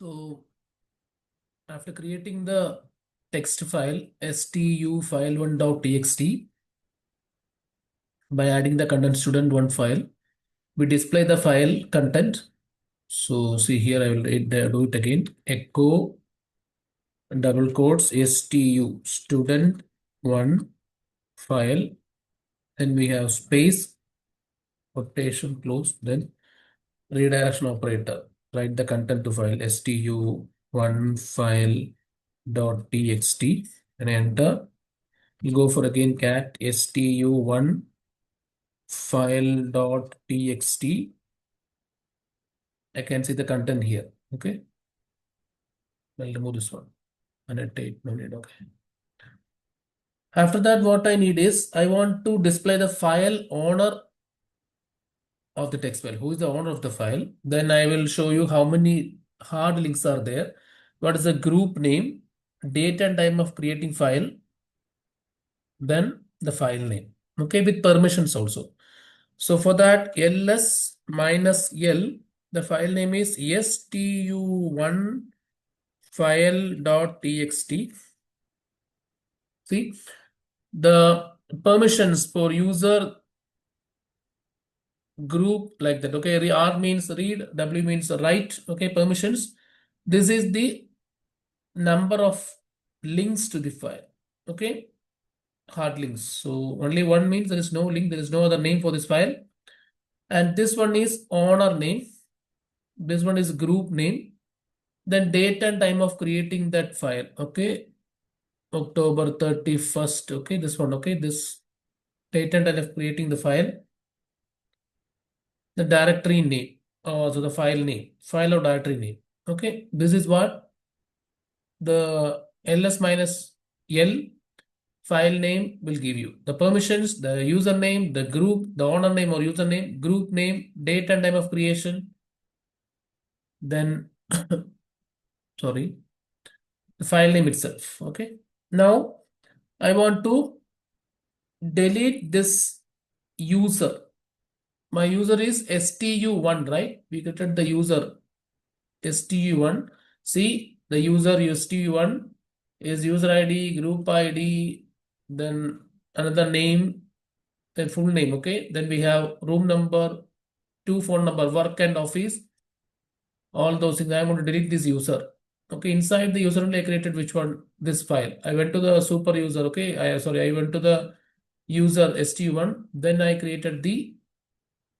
So after creating the text file stu file1.txt by adding the content student1 file, we display the file content. So see here, I will do it again. Echo double quotes stu student1 file. Then we have space, quotation close, then redirection operator. Write the content to file stu1 file.txt and enter. You go for again cat stu1 file.txt. I can see the content here. Okay. I'll remove this one. 108, no need. Okay. After that, what I need is I want to display the file owner of the text file. Who is the owner of the file? Then I will show you how many hard links are there. What is the group name, date and time of creating file, then the file name. Okay, with permissions also. So for that, ls minus l, the file name is stu1 file.txt. See, the permissions for user group like that. Okay, R means read, W means write. Okay, permissions. This is the number of links to the file. Okay, hard links. So only one means there is no link, there is no other name for this file. And this one is owner name. This one is group name. Then date and time of creating that file. Okay, October 31st. Okay, this one. Okay, this date and time of creating the file. The directory name. So the file name, file or directory name. Okay, this is what the ls minus l file name will give you. The permissions, the username, the group, the owner name or username, group name, date and time of creation. Then, sorry, the file name itself. Okay. Now, I want to delete this user. My user is stu1, right? We created the user stu1. See, the user stu1 is user ID, group ID, then another name, then full name. Okay, then we have room number, 2 phone number, work and office, all those things. I want to delete this user. Okay, inside the user only I created which one? This file. I went to the super user. Okay, I went to the user stu1, then I created the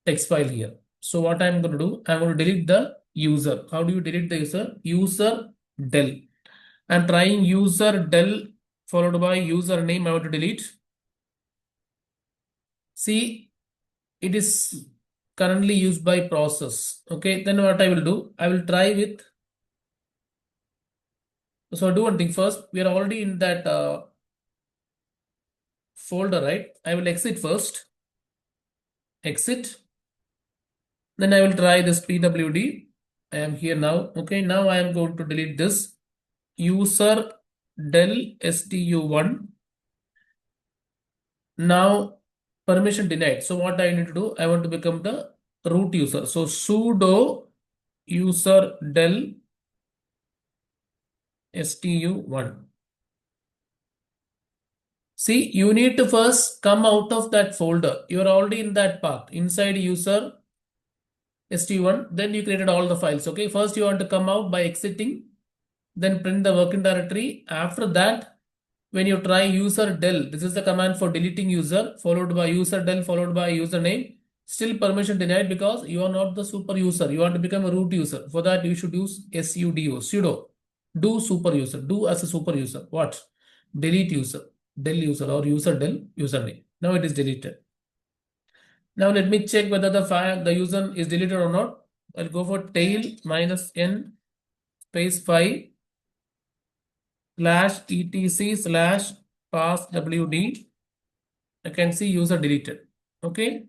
text file here. So what I'm going to do, I'm going to delete the user. How do you delete the user? User del. I'm trying user del followed by username. I want to delete. See, it is currently used by process. Okay, then what I will do, I will try with. So I'll do one thing first. We are already in that folder, right? I will exit first. Exit. Then I will try this pwd. I am here now. Okay, now I am going to delete this user del stu1. Now permission denied. So what I need to do, I want to become the root user. So sudo user del stu1. See, you need to first come out of that folder. You are already in that path inside user stu1. Then you created all the files. Okay, first you want to come out by exiting, then print the working directory. After that, when you try user del, this is the command for deleting user, followed by user del, followed by username. Still permission denied because you are not the super user. You want to become a root user. For that, you should use sudo. Do super user. Do as a super user. What? Delete user, del user or user del username. Now it is deleted. Now let me check whether the file, the user is deleted or not. I'll go for tail minus n space 5 slash etc slash pass wd. I can see user deleted. Okay.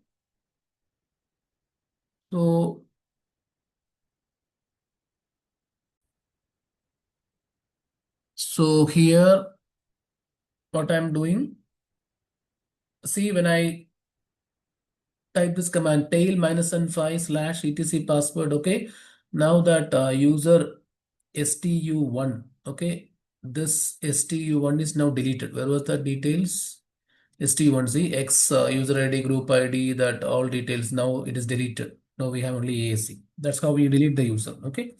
So here what I'm doing, see when I type this command tail minus n5 slash etc password. Okay. Now that user stu1. Okay, this stu1 is now deleted. Where was the details? stu1, see x user id, group id, that all details, now it is deleted. Now we have only AAC. That's how we delete the user. Okay,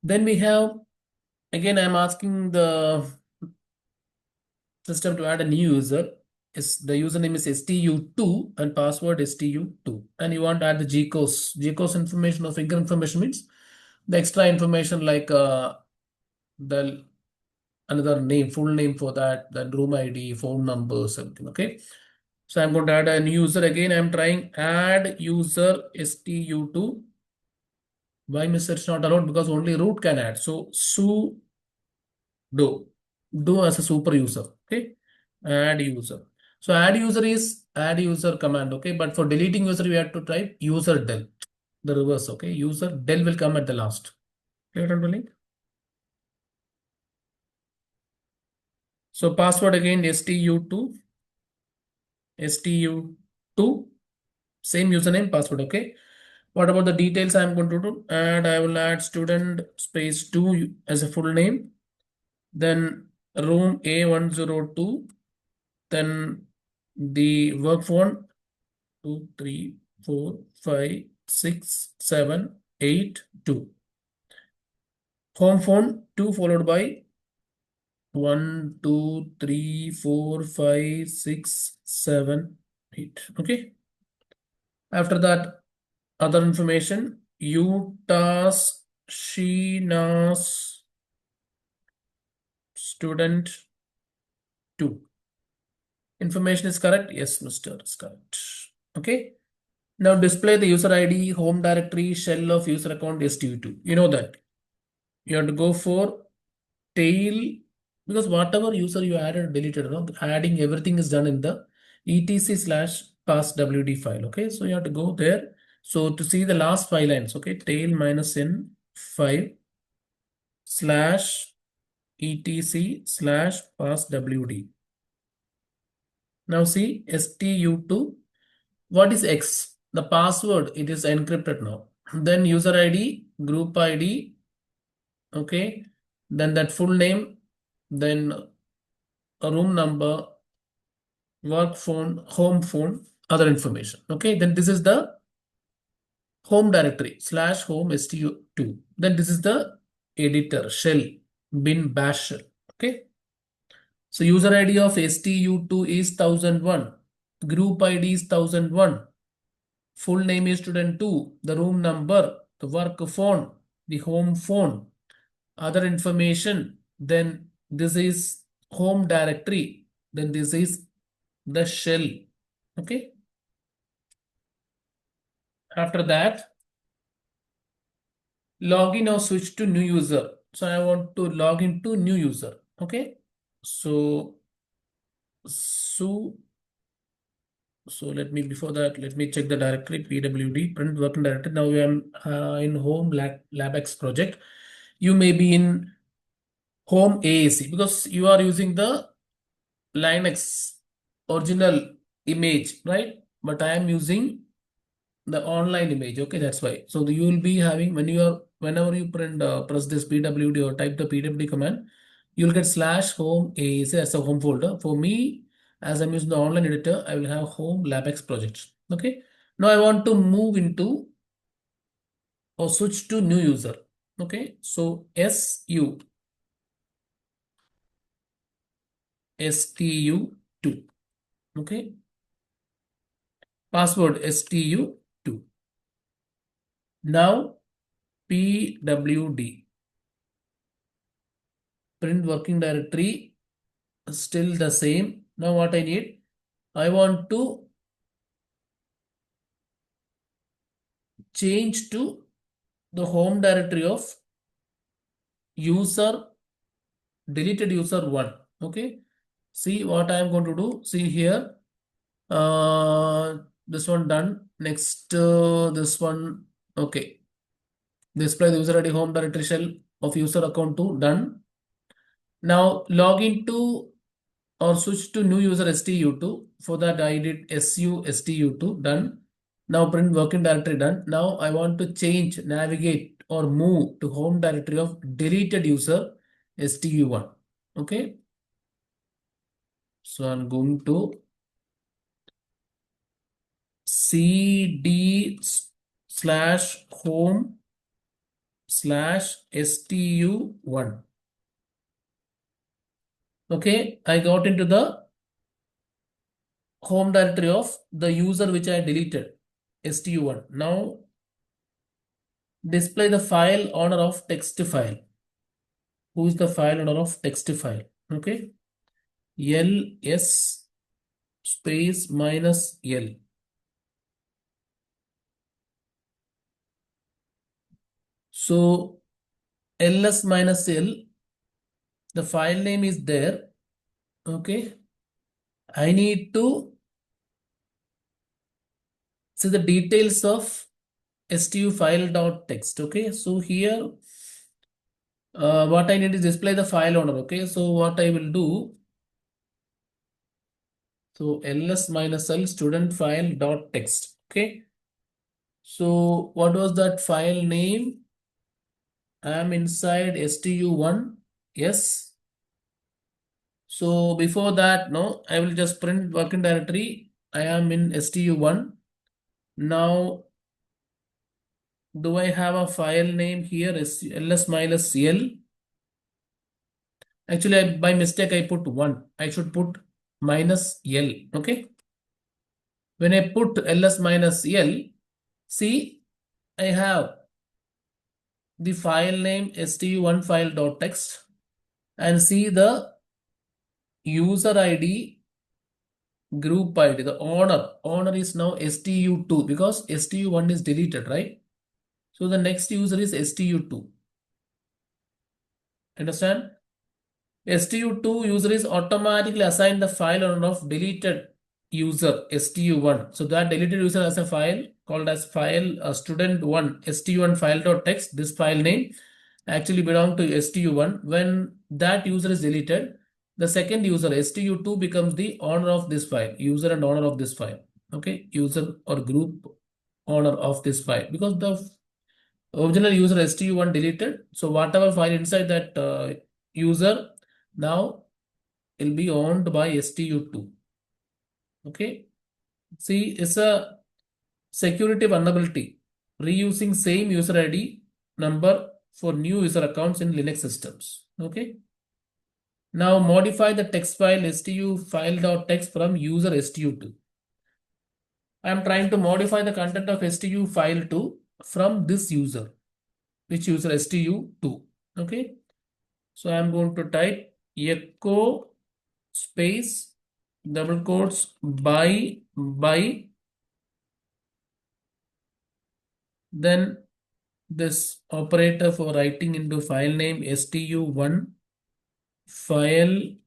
then we have, again I'm asking the system to add a new user. Is the username is stu2 and password stu2, and you want to add the gcos information or finger information, means the extra information like the another name, full name for that, then room ID, phone number, something. Okay, so I'm going to add a new user. Again I'm trying add user stu2. Why Mr. It's not allowed? Because only root can add. So sudo do as a super user. Okay, add user. So add user is add user command. Okay, but for deleting user we have to type user del, the reverse. Okay, user del will come at the last. Clear on the link? So password again stu2, stu2, same username, password. Okay, what about the details I'm going to do? And I will add student space 2 as a full name, then room A102, then the work phone 2, 3, 4, 5, 6, 7, 8, 2. Home phone 2 followed by 1, 2, 3, 4, 5, 6, 7, 8. Okay. After that, other information, UTAS, SHINAS, student 2. Information is correct? Yes, Mr. is correct. Okay. Now display the user ID, home directory, shell of user account stu2. You know that. You have to go for tail, because whatever user you added, deleted, no? Adding everything is done in the etc/passwd file. Okay, so you have to go there. So to see the last 5 lines, okay, tail minus n 5 slash etc/passwd. Now see stu2. What is X? The password, it is encrypted now. Then user ID, group ID, okay, then that full name, then a room number, work phone, home phone, other information. Okay, then this is the home directory slash home stu2. Then this is the editor shell bin bash shell. Okay, so user ID of stu2 is 1001, group ID is 1001, full name is student 2, the room number, the work phone, the home phone, other information, then this is home directory, then this is the shell. Okay, after that login or switch to new user. So I want to log into new user. Okay, so let me, before that, let me check the directory pwd print working directory. Now we am in home labx project. You may be in home AAC because you are using the Linux original image, right? But I am using the online image. Okay, that's why. So you will be having, when you are, whenever you press this pwd or type the pwd command, you'll get slash home AAC as a home folder. For me, as I'm using the online editor, I will have home labx projects. Okay, now I want to move into or switch to new user. Okay, so stu2. Okay, password stu2. Now pwd print working directory, still the same. Now what I need, I want to change to the home directory of user, deleted user 1. Okay, see what I am going to do. See here, this one done. Next, this one. Okay, display the user ID home directory shell of user account 2, done. Now log into or switch to new user stu2. For that I did su stu2, done. Now print working directory, done. Now I want to change, navigate or move to home directory of deleted user stu1. Okay. So I'm going to cd/home/stu1. Okay, I got into the home directory of the user which I deleted, stu1. Now display the file owner of text file. Who is the file owner of text file? Okay, ls space minus l. So ls minus l, the file name is there. Okay, I need to see the details of stu file.txt. Okay, so here what I need is display the file owner. Okay, so what I will do, so ls minus l student file.txt. Okay, so what was that file name? I am inside stu1. Yes. So before that, no, I will just print working directory. I am in stu1. Now, do I have a file name here? ls minus l. Actually, by mistake, I put 1. I should put minus l. Okay. When I put ls minus l, see, I have the file name stu1 file.txt and see the user ID, group ID, the owner is now stu2 because stu1 is deleted, right? So the next user is stu2. Understand? stu2 user is automatically assigned the file owner of deleted user stu1. So that deleted user has a file called as file student1 stu1 file.txt. This file name actually belong to stu1. When that user is deleted, the second user stu2 becomes the owner of this file, user and owner of this file. Okay, user or group owner of this file, because the original user stu1 deleted. So whatever file inside that user now will be owned by stu2. Okay, see, it's a security vulnerability, reusing same user ID number for new user accounts in Linux systems. Okay, now modify the text file stu file.txt from user stu2. I am trying to modify the content of stu file2 from this user, which user stu2. Okay, so I am going to type echo space double quotes by, then this operator for writing into file name stu1 file.txt.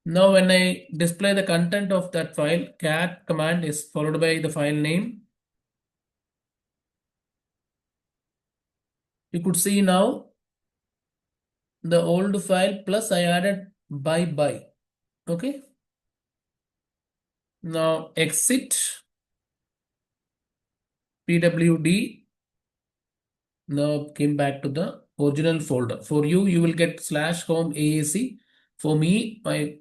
Now when I display the content of that file, cat command is followed by the file name. You could see now the old file plus I added by. Okay. Now exit pwd. Now came back to the original folder. For you, you will get /home AAC. For me, my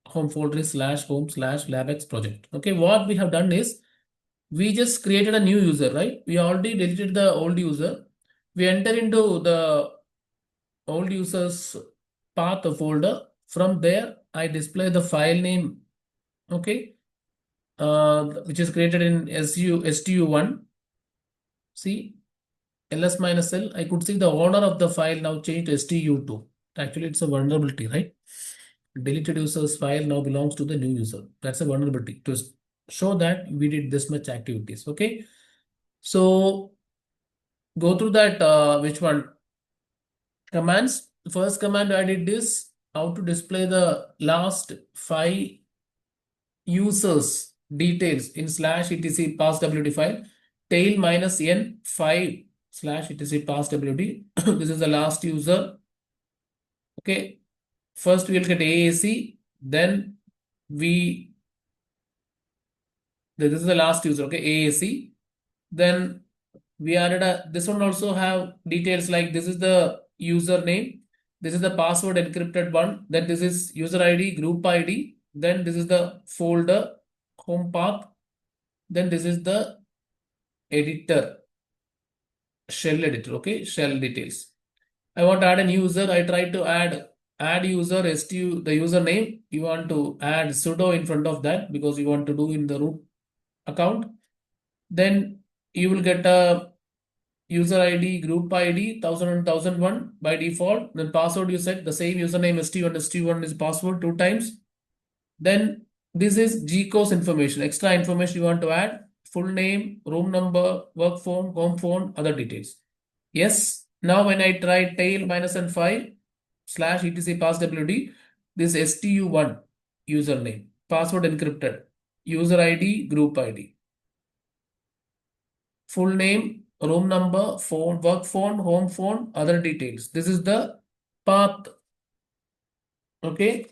home folder is /home/labx project. Okay, what we have done is we just created a new user, right? We already deleted the old user. We enter into the old user's path of folder. From there, I display the file name, okay, which is created in stu1. See, ls minus l, I could see the owner of the file now changed to stu2. Actually, it's a vulnerability, right? Deleted user's file now belongs to the new user. That's a vulnerability to show that we did this much activities. Okay, so go through that. Which one? Commands. First command I did this, how to display the last 5 users details in /etc passwd file, tail minus n 5 /etc passwd. This is the last user. Okay, first we will get AAC, then we This is the last user, okay, AAC. Then we added this one also have details like this is the username, this is the password encrypted one, then this is user ID, group ID, then this is the folder, home path, then this is the editor, shell editor, okay, shell details. I want to add a new user. I try to add user stu the username. You want to add sudo in front of that because you want to do in the root account. Then you will get a user ID, group ID, 1000 and 1001 by default. Then password you set the same username stu1 is password two times. Then this is GCOS information, extra information you want to add, full name, room number, work phone, home phone, other details. Yes. Now when I try tail minus and 5 slash etc passwd, this stu1 username, password encrypted, user ID, group ID, full name, room number, phone, work phone, home phone, other details. This is the path, okay,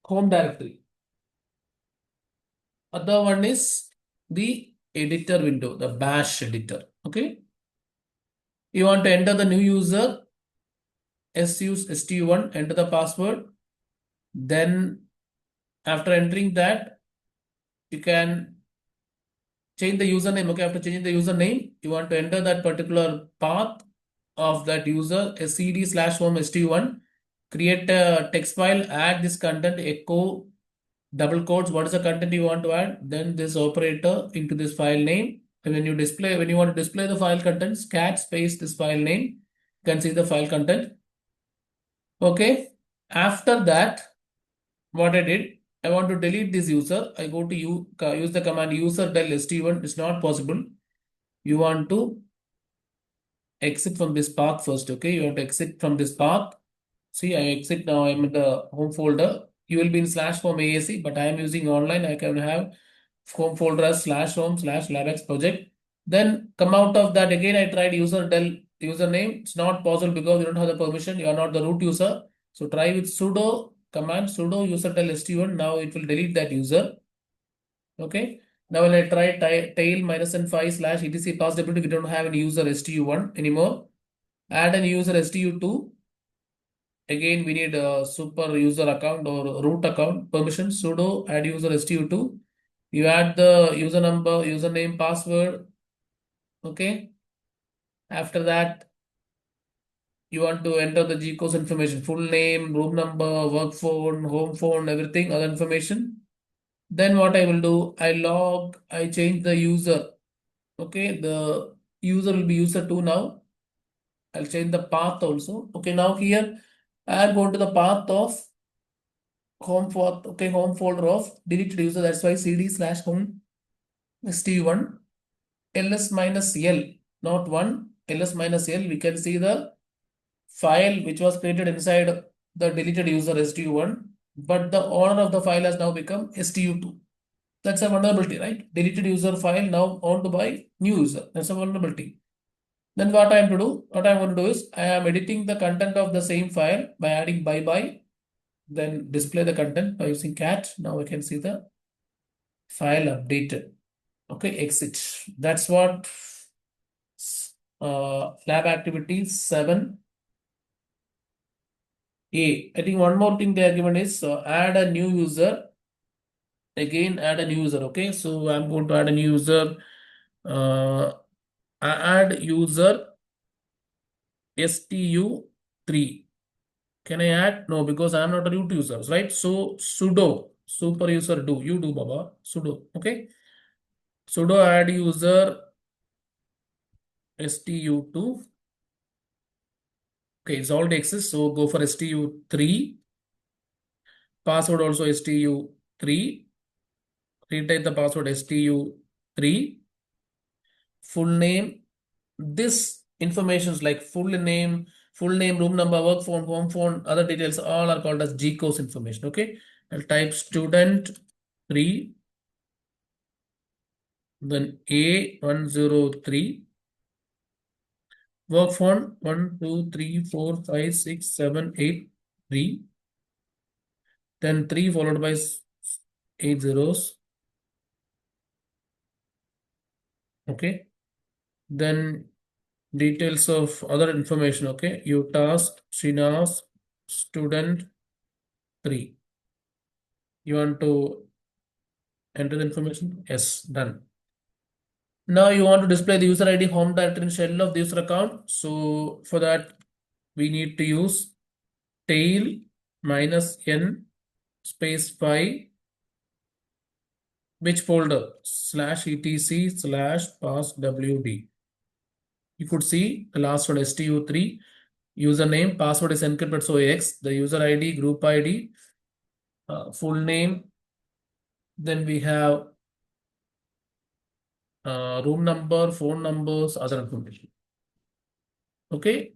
home directory. Other one is the editor window, the bash editor, okay. You want to enter the new user, stu1, enter the password. Then after entering that, you can change the username. Okay, after changing the username, you want to enter that particular path of that user, cd slash home stu1, create a text file, add this content, echo, double quotes, what is the content you want to add, then this operator into this file name. And when you want to display the file contents, cat space this file name, you can see the file content. Okay, after that, what I did, I want to delete this user. I go to use the command user del st1. It's not possible. You want to exit from this path first. Okay, you have to exit from this path. See, I exit now. I'm in the home folder. You will be in slash home AAC, but I am using online. I can have home folder as slash home slash labx project. Then come out of that again. I tried user del username. It's not possible because you don't have the permission. You are not the root user. So try with sudo command sudo user del st1. Now it will delete that user. Okay. Now when I try tail minus and 5 slash etc passwd, we don't have any user stu1 anymore. Add an user stu2. Again, we need a super user account or root account permission sudo add user stu2. You add the user number, username, password. Okay. After that, you want to enter the GCOS information, full name, room number, work phone, home phone, everything, other information. Then what I will do, I change the user. Okay, the user will be user2 now. I'll change the path also. Okay, now here I'll go to the path of home folder of deleted user. That's why cd slash home st1 ls minus l, not 1, ls minus l. We can see the file which was created inside the deleted user stu1, but the owner of the file has now become stu2. That's a vulnerability, right? Deleted user file now owned by new user. That's a vulnerability. Then what I am to do, what I want to do is I am editing the content of the same file by adding bye, then display the content by using cat. Now I can see the file updated. Okay, exit. That's what lab activity 7A. I think one more thing they are given is add a new user. Again, add a new user. Okay, so I'm going to add a new user. Add user stu3. Can I add? No, because I'm not a root user, right? So sudo super user do you do Baba sudo. Okay, sudo add user stu2. Okay, it's already exists, so go for stu3. Password also stu3. Retype the password stu3. Full name. This informations like full name, room number, work phone, home phone, other details, all are called as GCOS information. Okay, I'll type student 3, then A103, work phone 1, 2, 3, 4, 5, 6, 7, 8, 3, then 3 followed by 8 zeros, Okay. Then details of other information. Okay. You task Srina's student 3. You want to enter the information? Yes, done. Now you want to display the user ID home directory and shell of the user account. So for that, we need to use tail minus n space 5 which folder /etc/passwd. You could see the last one stu3 username password is encrypted so x the user ID group ID full name, then we have room number, phone numbers, other information. Okay,